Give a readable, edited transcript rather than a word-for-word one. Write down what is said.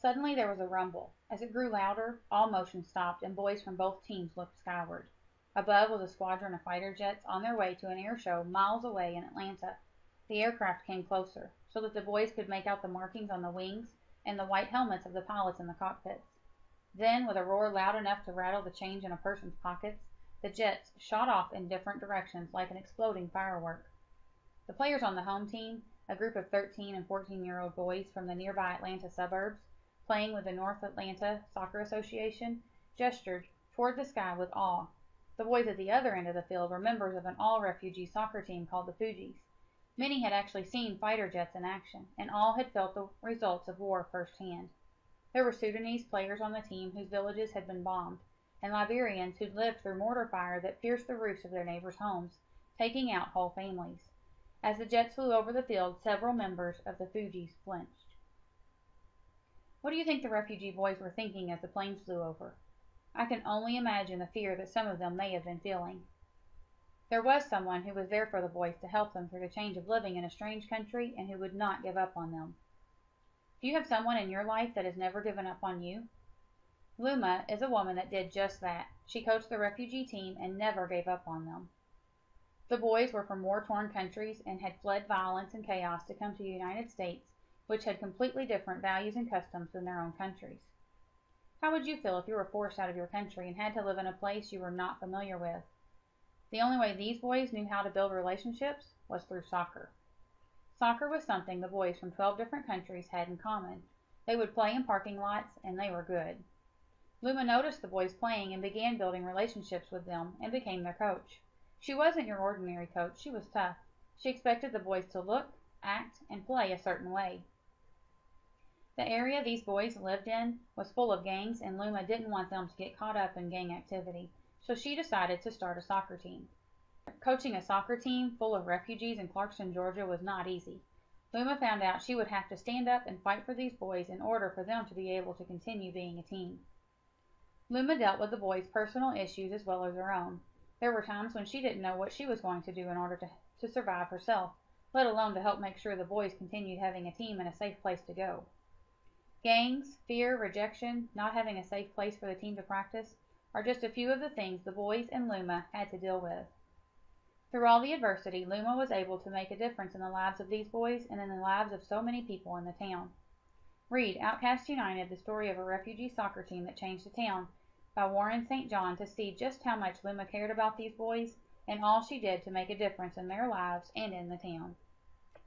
Suddenly there was a rumble. As it grew louder, all motion stopped, and boys from both teams looked skyward. Above was a squadron of fighter jets on their way to an air show miles away in Atlanta. The aircraft came closer, so that the boys could make out the markings on the wings and the white helmets of the pilots in the cockpits. Then, with a roar loud enough to rattle the change in a person's pockets, the jets shot off in different directions like an exploding firework. The players on the home team, a group of 13 and 14-year-old boys from the nearby Atlanta suburbs, playing with the North Atlanta Soccer Association, gestured toward the sky with awe. The boys at the other end of the field were members of an all-refugee soccer team called the Fugees. Many had actually seen fighter jets in action, and all had felt the results of war firsthand. There were Sudanese players on the team whose villages had been bombed, and Liberians who'd lived through mortar fire that pierced the roofs of their neighbors' homes, taking out whole families. As the jets flew over the field, several members of the Fugees flinched. What do you think the refugee boys were thinking as the planes flew over? I can only imagine the fear that some of them may have been feeling. There was someone who was there for the boys to help them through the change of living in a strange country and who would not give up on them. Do you have someone in your life that has never given up on you? Luma is a woman that did just that. She coached the refugee team and never gave up on them. The boys were from war-torn countries and had fled violence and chaos to come to the United States, which had completely different values and customs than their own countries. How would you feel if you were forced out of your country and had to live in a place you were not familiar with? The only way these boys knew how to build relationships was through soccer. Soccer was something the boys from 12 different countries had in common. They would play in parking lots, and they were good. Luma noticed the boys playing and began building relationships with them and became their coach. She wasn't your ordinary coach. She was tough. She expected the boys to look, act, and play a certain way. The area these boys lived in was full of gangs, and Luma didn't want them to get caught up in gang activity, so she decided to start a soccer team. Coaching a soccer team full of refugees in Clarkston, Georgia was not easy. Luma found out she would have to stand up and fight for these boys in order for them to be able to continue being a team. Luma dealt with the boys' personal issues as well as her own. There were times when she didn't know what she was going to do in order to survive herself, let alone to help make sure the boys continued having a team and a safe place to go. Gangs, fear, rejection, not having a safe place for the team to practice are just a few of the things the boys and Luma had to deal with. Through all the adversity, Luma was able to make a difference in the lives of these boys and in the lives of so many people in the town. Read Outcasts United, the story of a refugee soccer team that changed the town, by Warren St. John, to see just how much Luma cared about these boys and all she did to make a difference in their lives and in the town.